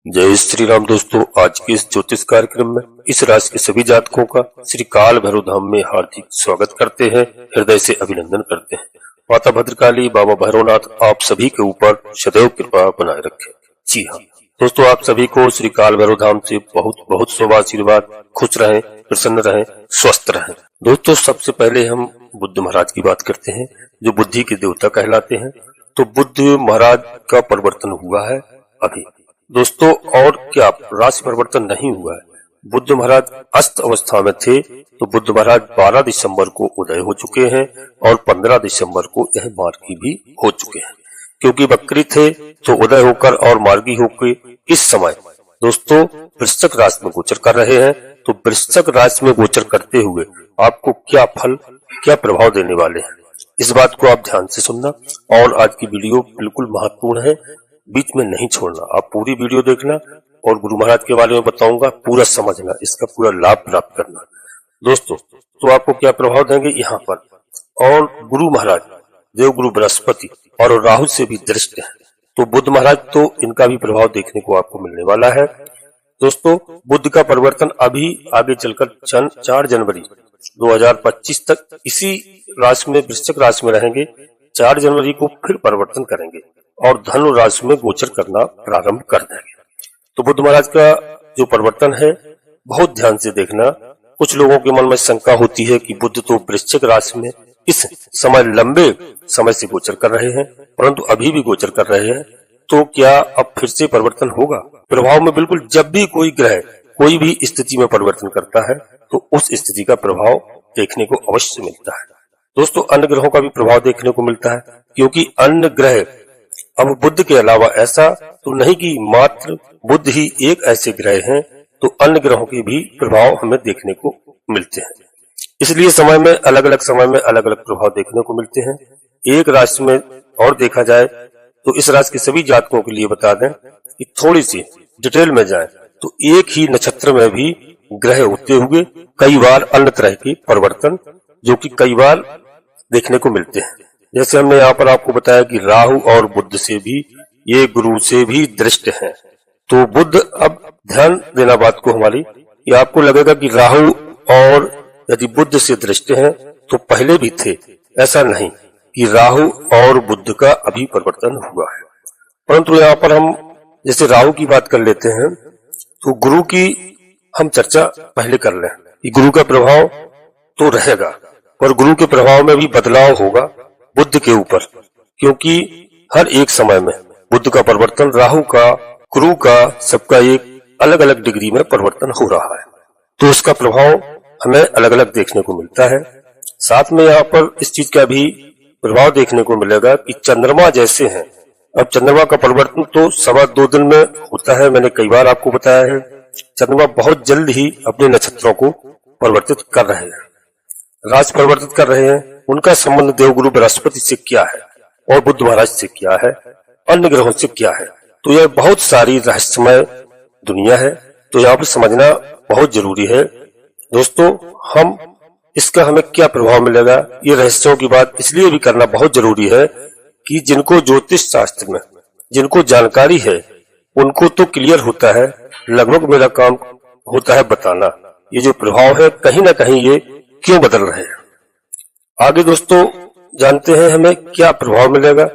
जय श्री राम दोस्तों, आज के इस ज्योतिष कार्यक्रम में इस राशि के सभी जातकों का श्री काल भैरव धाम में हार्दिक स्वागत करते हैं, हृदय से अभिनंदन करते हैं। माता भद्रकाली, बाबा भैरवनाथ आप सभी के ऊपर सदैव कृपा बनाए रखें। जी हाँ दोस्तों, आप सभी को श्री काल भैरव धाम से बहुत बहुत शुभ आशीर्वाद। खुश रहें, प्रसन्न रहें, स्वस्थ रहें। दोस्तों, सबसे पहले हम बुद्ध महाराज की बात करते हैं, जो बुद्धि के देवता कहलाते हैं। तो बुद्ध महाराज का परिवर्तन हुआ है अभी दोस्तों, और क्या राशि परिवर्तन नहीं हुआ है। बुद्ध महाराज अस्त अवस्था में थे, तो बुद्ध महाराज 12 दिसंबर को उदय हो चुके हैं और 15 दिसंबर को यह मार्गी भी हो चुके हैं। क्योंकि वक्री थे तो उदय होकर और मार्गी होकर इस समय दोस्तों वृश्चिक राशि में गोचर कर रहे हैं। तो वृश्चिक राशि में गोचर करते हुए आपको क्या फल, क्या प्रभाव देने वाले हैं, इस बात को आप ध्यान से सुनना। और आज की वीडियो बिल्कुल महत्वपूर्ण है, बीच में नहीं छोड़ना। आप पूरी वीडियो देखना और गुरु महाराज के बारे में बताऊंगा, पूरा समझना, इसका पूरा लाभ प्राप्त करना। दोस्तों, तो आपको क्या प्रभाव देंगे यहाँ पर। और गुरु महाराज देवगुरु बृहस्पति और राहु से भी दृष्ट है, तो बुद्ध महाराज तो इनका भी प्रभाव देखने को आपको मिलने वाला है। दोस्तों, बुद्ध का परिवर्तन अभी आगे चलकर 4 जनवरी 2025 तक इसी राशि में, वृश्चिक राशि में रहेंगे। 4 जनवरी को फिर परिवर्तन करेंगे और धनु राशि में गोचर करना प्रारंभ कर देंगे। तो बुद्ध महाराज का जो परिवर्तन है बहुत ध्यान से देखना। कुछ लोगों के मन में शंका होती है कि बुद्ध तो वृश्चिक राशि में इस समय लंबे समय से गोचर कर रहे हैं, परंतु अभी भी गोचर कर रहे हैं, तो क्या अब फिर से परिवर्तन होगा। प्रभाव में बिल्कुल जब भी कोई ग्रह कोई भी स्थिति में परिवर्तन करता है तो उस स्थिति का प्रभाव देखने को अवश्य मिलता है। दोस्तों, अन्य ग्रहों का भी प्रभाव देखने को मिलता है, क्योंकि अन्य ग्रह अब बुद्ध के अलावा ऐसा तो नहीं कि मात्र बुद्ध ही एक ऐसे ग्रह हैं, तो अन्य ग्रहों के भी प्रभाव हमें देखने को मिलते हैं। इसलिए समय में अलग अलग प्रभाव देखने को मिलते हैं। एक राशि में और देखा जाए तो इस राशि के सभी जातकों के लिए बता दें कि थोड़ी सी डिटेल में जाए तो एक ही नक्षत्र में भी ग्रह होते हुए कई बार अन्य तरह के परिवर्तन जो कि कई बार देखने को मिलते हैं। जैसे हमने यहाँ पर आपको बताया कि राहु और बुद्ध से भी, ये गुरु से भी दृष्ट हैं। तो बुद्ध, अब ध्यान देना बात को हमारी, कि आपको लगेगा कि राहु और यदि बुद्ध से दृष्ट हैं तो पहले भी थे, ऐसा नहीं कि राहु और बुद्ध का अभी परिवर्तन हुआ है। परंतु यहाँ पर हम जैसे राहु की बात कर लेते हैं, तो गुरु की हम चर्चा पहले कर लें कि गुरु का प्रभाव तो रहेगा, पर गुरु के प्रभाव में भी बदलाव होगा बुद्ध के ऊपर, क्योंकि हर एक समय में बुद्ध का परिवर्तन, राहु का, गुरु का, सबका एक अलग अलग डिग्री में परिवर्तन हो रहा है। तो उसका प्रभाव हमें अलग अलग देखने को मिलता है। साथ में यहाँ पर इस चीज का भी प्रभाव देखने को मिलेगा कि चंद्रमा जैसे हैं, अब चंद्रमा का परिवर्तन तो 2.25 दिन में होता है। मैंने कई बार आपको बताया है, चंद्रमा बहुत जल्द ही अपने नक्षत्रों को परिवर्तित कर रहे हैं, राशि परिवर्तित कर रहे हैं। उनका संबंध देवगुरु बृहस्पति से क्या है और बुद्ध महाराज से क्या है, अन्य ग्रहों से क्या है। तो यह बहुत सारी रहस्यमय दुनिया है, तो यहाँ पर समझना बहुत जरूरी है। दोस्तों, हम इसका हमें क्या प्रभाव मिलेगा, ये रहस्यों की बात इसलिए भी करना बहुत जरूरी है कि जिनको ज्योतिष शास्त्र में जिनको जानकारी है उनको तो क्लियर होता है। लगभग मेरा काम होता है बताना ये जो प्रभाव है कहीं ना कहीं ये क्यों बदल रहे हैं। आगे दोस्तों जानते हैं हमें क्या प्रभाव मिलेगा।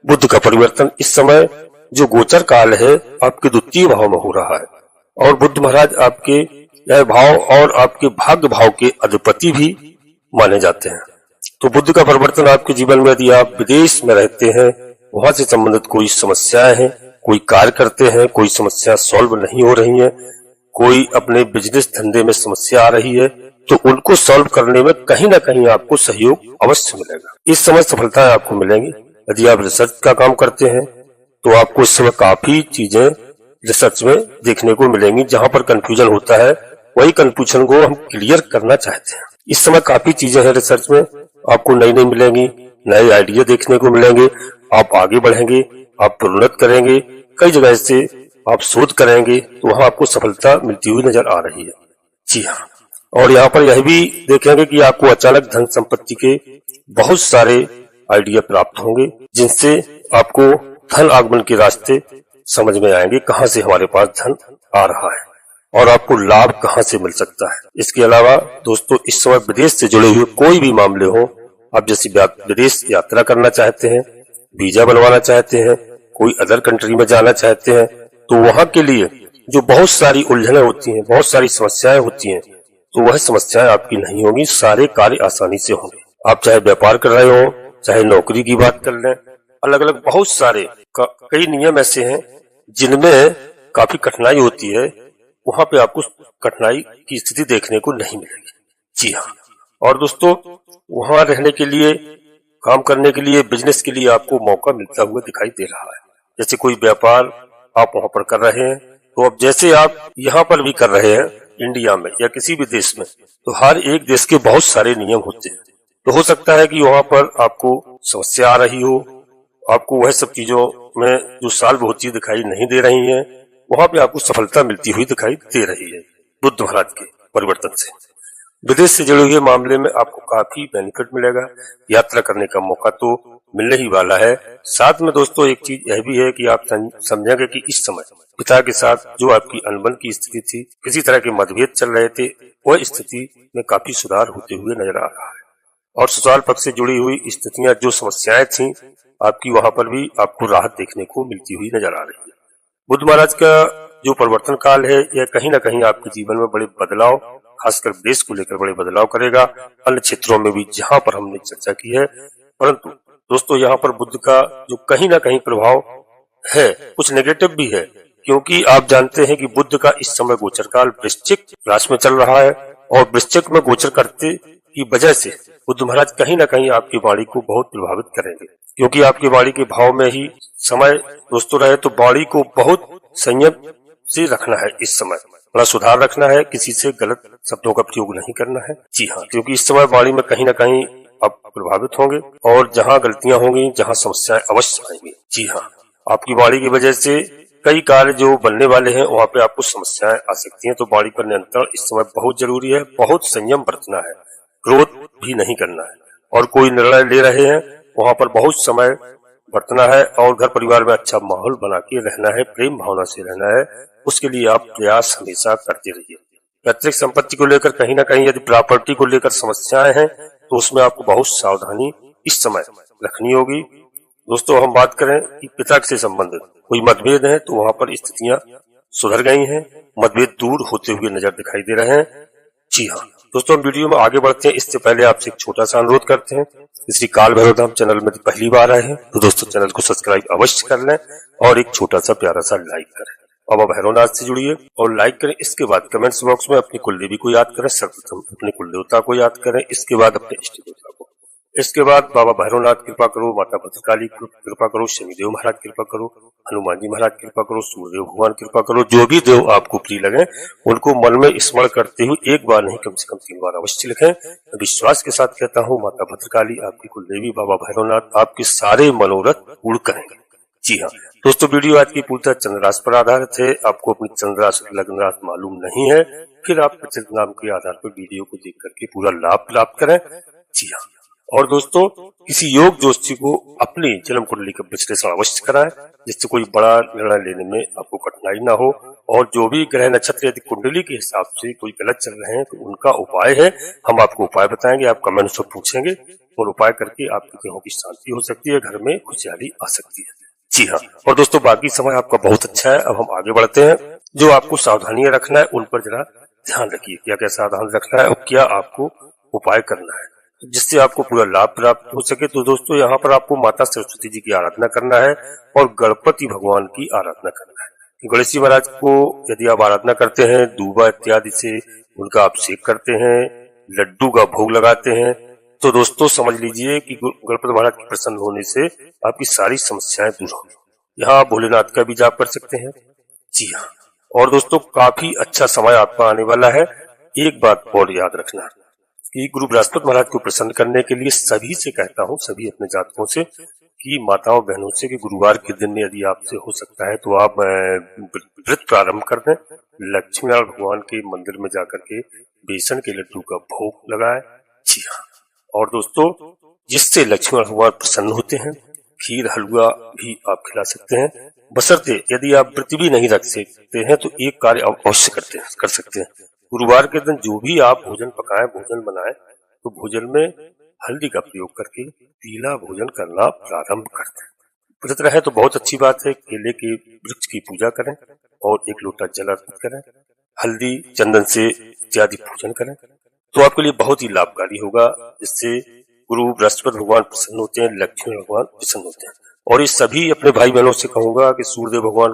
बुद्ध का परिवर्तन इस समय जो गोचर काल है आपके द्वितीय भाव में हो रहा है, और बुद्ध महाराज आपके यह भाव और आपके भाग्य भाव के अधिपति भी माने जाते हैं। तो बुद्ध का परिवर्तन आपके जीवन में, यदि आप विदेश में रहते हैं, वहां से संबंधित कोई समस्याएं हैं, कोई कार्य करते हैं, कोई समस्या सॉल्व नहीं हो रही है, कोई अपने बिजनेस धंधे में समस्या आ रही है, तो उनको सॉल्व करने में कहीं ना कहीं आपको सहयोग अवश्य मिलेगा। इस समय सफलताएं आपको मिलेंगी। यदि आप रिसर्च का काम करते हैं तो आपको इस समय काफी चीजें रिसर्च में देखने को मिलेंगी। जहां पर कंफ्यूजन होता है वही कंफ्यूजन को हम क्लियर करना चाहते हैं। इस समय काफी चीजें हैं रिसर्च में, आपको नई नई मिलेंगी, नए आइडिया देखने को मिलेंगे। आप आगे बढ़ेंगे, आप प्रोन्नत करेंगे, कई जगह से आप शोध करेंगे, तो वहां आपको सफलता मिलती हुई नजर आ रही है। जी हाँ, और यहाँ पर यह भी देखेंगे कि आपको अचानक धन संपत्ति के बहुत सारे आइडिया प्राप्त होंगे, जिनसे आपको धन आगमन के रास्ते समझ में आएंगे कहां से हमारे पास धन आ रहा है और आपको लाभ कहां से मिल सकता है। इसके अलावा दोस्तों इस समय विदेश से जुड़े हुए कोई भी मामले हो, आप जैसे विदेश यात्रा करना चाहते हैं, वीजा बनवाना चाहते हैं, कोई अदर कंट्री में जाना चाहते हैं, तो वहां के लिए जो बहुत सारी उलझनें होती हैं, बहुत सारी समस्याएं होती हैं, तो वह समस्याएं आपकी नहीं होंगी, सारे कार्य आसानी से होंगे। आप चाहे व्यापार कर रहे हो, चाहे नौकरी की बात कर लें, अलग अलग बहुत सारे कई नियम ऐसे हैं जिनमें काफी कठिनाई होती है, वहां पे आपको कठिनाई की स्थिति देखने को नहीं मिलेगी। जी हाँ। और दोस्तों वहां रहने के लिए, काम करने के लिए, बिजनेस के लिए आपको मौका मिलता हुआ दिखाई दे रहा है। जैसे कोई व्यापार आप वहां पर कर रहे हैं, तो अब जैसे आप यहाँ पर भी कर रहे हैं इंडिया में या किसी भी देश में, तो हर एक देश के बहुत सारे नियम होते हैं। तो हो सकता है कि वहां पर आपको समस्या आ रही हो, आपको वह सब चीजों में जो सॉल्व होती दिखाई नहीं दे रही है, वहां पे आपको सफलता मिलती हुई दिखाई दे रही है बुद्ध महाराज के परिवर्तन से। विदेश से जुड़े हुए मामले में आपको काफी बेनिफिट मिलेगा, यात्रा करने का मौका तो मिलने ही वाला है। साथ में दोस्तों एक चीज यह भी है कि आप समझेंगे कि इस समय पिता के साथ जो आपकी अनबन की स्थिति थी, किसी तरह के मतभेद चल रहे थे, वह स्थिति में काफी सुधार होते हुए नजर आ रहा है। और ससुराल पक्ष से जुड़ी हुई स्थितियां, जो समस्याएं थी आपकी, वहां पर भी आपको राहत देखने को मिलती हुई नजर आ रही है। बुद्ध महाराज का जो परिवर्तन काल है, यह कहीं न कहीं आपके जीवन में बड़े बदलाव, खासकर देश को लेकर बड़े बदलाव करेगा, अन्य क्षेत्रों में भी जहां पर हमने चर्चा की है। परंतु दोस्तों यहाँ पर बुद्ध का जो कहीं ना कहीं प्रभाव है, कुछ नेगेटिव भी है, क्योंकि आप जानते हैं कि बुद्ध का इस समय गोचर काल वृश्चिक राशि में चल रहा है, और वृश्चिक में गोचर करते की वजह से बुद्ध महाराज कहीं ना कहीं आपकी वाणी को बहुत प्रभावित करेंगे, क्योंकि आपकी वाणी के भाव में ही समय दोस्तों रहे, तो वाणी को बहुत संयम से रखना है। इस समय बड़ा सुधार रखना है, किसी से गलत शब्दों का प्रयोग नहीं करना है। जी हाँ, क्योंकि इस समय वाणी में कहीं ना कहीं आप प्रभावित होंगे, और जहाँ गलतियां होंगी, जहाँ समस्याएं अवश्य आएंगी। जी हाँ, आपकी वाणी की वजह से कई कार्य जो बनने वाले हैं वहाँ पे आपको समस्याएं आ सकती हैं, तो वाणी पर नियंत्रण इस समय बहुत जरूरी है। बहुत संयम बरतना है, क्रोध भी नहीं करना है, और कोई निर्णय ले रहे हैं वहाँ पर बहुत समय बरतना है, और घर परिवार में अच्छा माहौल बना के रहना है, प्रेम भावना से रहना है। उसके लिए आप प्रयास हमेशा करते रहिए। पैतृक संपत्ति को लेकर कहीं ना कहीं यदि प्रॉपर्टी को लेकर समस्याएं हैं, तो उसमें आपको बहुत सावधानी इस समय रखनी होगी। दोस्तों हम बात करें कि पिता से संबंधित कोई मतभेद है, तो वहां पर स्थितियां सुधर गई हैं, मतभेद दूर होते हुए नजर दिखाई दे रहे हैं। जी हाँ दोस्तों, हम वीडियो में आगे बढ़ते हैं, इससे पहले आपसे एक छोटा सा अनुरोध करते हैं। श्री काल भैरव धाम चैनल में पहली बार आए हैं तो दोस्तों चैनल को सब्सक्राइब अवश्य कर लें, और एक छोटा सा प्यारा सा लाइक करें। बाबा भैरवनाथ से जुड़िए और लाइक करें। इसके बाद कमेंट्स बॉक्स में अपनी कुलदेवी को याद करें, सर्वप्रथम अपने कुलदेवता को याद करें, इसके बाद अपने इष्ट देवता को, इसके बाद बाबा भैरवनाथ कृपा करो, माता भद्रकाली कृपा करो, शनिदेव महाराज कृपा करो, हनुमान जी महाराज कृपा करो, सूर्यदेव भगवान कृपा करो। जो भी देव आपको प्रिय लगे उनको मन में स्मरण करते हुए एक बार नहीं कम से कम 3 बार अवश्य लिखें। विश्वास के साथ कहता हूँ, माता भद्रकाली आपकी कुलदेवी, बाबा भैरवनाथ आपके सारे मनोरथ पूर्ण करेंगे। जी हाँ दोस्तों, वीडियो आज की पूर्णतः चंद्रराशि पर आधारित है। आपको अपनी चंद्रराशि लग्न राशि मालूम नहीं है, फिर आप प्रचलित नाम के आधार पर वीडियो को देख करके पूरा लाभ प्राप्त करें। जी हाँ, और दोस्तों किसी योग ज्योतिषी को अपनी जन्म कुंडली का विश्लेषण अवश्य कराएं, जिससे कोई बड़ा निर्णय लेने में आपको कठिनाई ना हो। और जो भी ग्रह नक्षत्र यदि कुंडली के हिसाब से कोई गलत चल रहे हैं, तो उनका उपाय है, हम आपको उपाय बताएंगे, आप कमेंट्स में पूछेंगे, और उपाय करके आपकी ग्रहों की शांति हो सकती है, घर में खुशहाली आ सकती है। जी हाँ, और दोस्तों बाकी समय आपका बहुत अच्छा है। अब हम आगे बढ़ते हैं। जो आपको सावधानियां रखना है उन पर जरा ध्यान रखिए, क्या क्या सावधान रखना है और क्या आपको उपाय करना है, जिससे आपको पूरा लाभ प्राप्त हो सके। तो दोस्तों यहाँ पर आपको माता सरस्वती जी की आराधना करना है और गणपति भगवान की आराधना करना है। गणेश जी महाराज को यदि आप आराधना करते हैं, दूबा इत्यादि से उनका अभिषेक करते हैं, लड्डू का भोग लगाते हैं, तो दोस्तों समझ लीजिए कि गणपति महाराज के प्रसन्न होने से आपकी सारी समस्याएं दूर होंगी। यहाँ भोलेनाथ का भी जाप कर सकते हैं। जी हाँ, और दोस्तों काफी अच्छा समय आपका आने वाला है। एक बात और याद रखना कि गुरु बृहस्पति महाराज को प्रसन्न करने के लिए सभी से कहता हूँ, सभी अपने जातकों से, कि माताओं बहनों से, कि गुरुवार के दिन में यदि आपसे हो सकता है तो आप व्रत प्रारंभ कर दें। लक्ष्मी नारायण भगवान के मंदिर में जाकर के बेसन के लड्डू का भोग लगाएं। जी हाँ, और दोस्तों जिससे लक्ष्मी भगवान प्रसन्न होते हैं, खीर हलवा भी आप खिला सकते हैं। बशर्ते यदि आप व्रत भी नहीं रख सकते हैं तो एक कार्य आप अवश्य कर सकते हैं। गुरुवार के दिन जो भी आप भोजन पकाएं, भोजन बनाएं, तो भोजन में हल्दी का प्रयोग करके पीला भोजन करना प्रारंभ कर दें। व्रत रहे तो बहुत अच्छी बात है। केले के वृक्ष की पूजा करें और 1 लोटा जल अर्पित करें, हल्दी चंदन से इत्यादि पूजन करें तो आपके लिए बहुत ही लाभकारी होगा, जिससे गुरु बृहस्पति भगवान प्रसन्न होते हैं, लक्ष्मी भगवान प्रसन्न होते हैं। और इस सभी अपने भाई बहनों से कहूंगा कि सूर्यदेव भगवान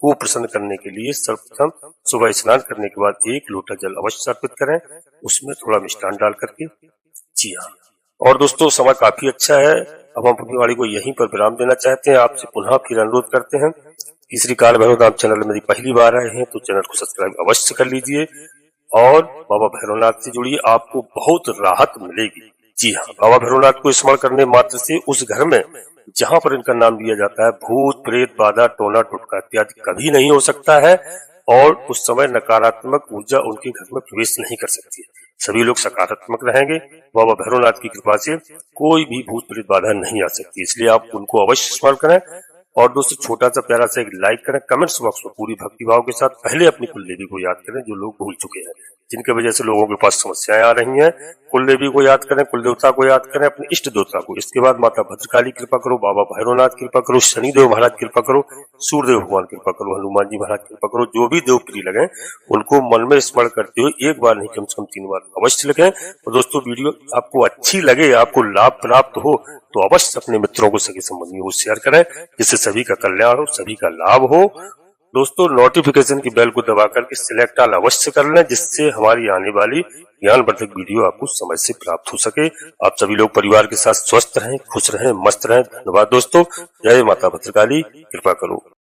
को प्रसन्न करने के लिए सर्वप्रथम सुबह स्नान करने के बाद 1 लोटा जल अवश्य अर्पित करें, उसमें थोड़ा मिष्ठान डाल करके। जी हाँ, और दोस्तों समय काफी अच्छा है। अब हम अपनी वाणी को यहीं पर विराम देना चाहते हैं। आपसे पुनः फिर अनुरोध करते हैं कि श्री काल भैरव धाम चैनल में यदि पहली बार आए हैं तो चैनल को सब्सक्राइब अवश्य कर लीजिए और बाबा भैरवनाथ से जुड़िए, आपको बहुत राहत मिलेगी। जी हाँ, बाबा भैरवनाथ को स्मरण करने मात्र से उस घर में जहाँ पर इनका नाम लिया जाता है भूत प्रेत बाधा टोना टुटका इत्यादि कभी नहीं हो सकता है और उस समय नकारात्मक ऊर्जा उनके घर में प्रवेश नहीं कर सकती है। सभी लोग सकारात्मक रहेंगे। बाबा भैरवनाथ की कृपा से कोई भी भूत प्रेत बाधा नहीं आ सकती, इसलिए आप उनको अवश्य स्मरण करें। और दोस्तों छोटा सा प्यारा सा एक लाइक करें, कमेंट्स बॉक्स में पूरी भक्ति भाव के साथ पहले अपनी कुलदेवी को याद करें जो लोग भूल चुके हैं, जिनके वजह से लोगों के पास समस्याएं आ रही हैं। कुलदेवी को याद करें, कुल देवता को याद करें, अपने इष्ट देवता को। इसके बाद माता भद्रकाली कृपा करो, बाबा भैरवनाथ कृपा करो, शनिदेव महाराज कृपा करो, सूर्यदेव भगवान कृपा करो, हनुमान जी महाराज कृपा करो। जो भी देव प्रिय लगे उनको मन में स्मरण करते हुए एक बार नहीं कम से कम 3 बार अवश्य लिखें। और दोस्तों वीडियो आपको अच्छी लगे, आपको लाभ प्राप्त हो तो अवश्य अपने मित्रों को, सगे संबंधियों को शेयर करें, जिससे सभी का कल्याण हो, सभी का लाभ हो। दोस्तों नोटिफिकेशन की बेल को दबा करके सिलेक्ट ऑल अवश्य कर लें, जिससे हमारी आने वाली ज्ञानवर्धक वीडियो आपको समय से प्राप्त हो सके। आप सभी लोग परिवार के साथ स्वस्थ रहें, खुश रहें, मस्त रहें। धन्यवाद दोस्तों। जय माता भद्रकाली, कृपा करो।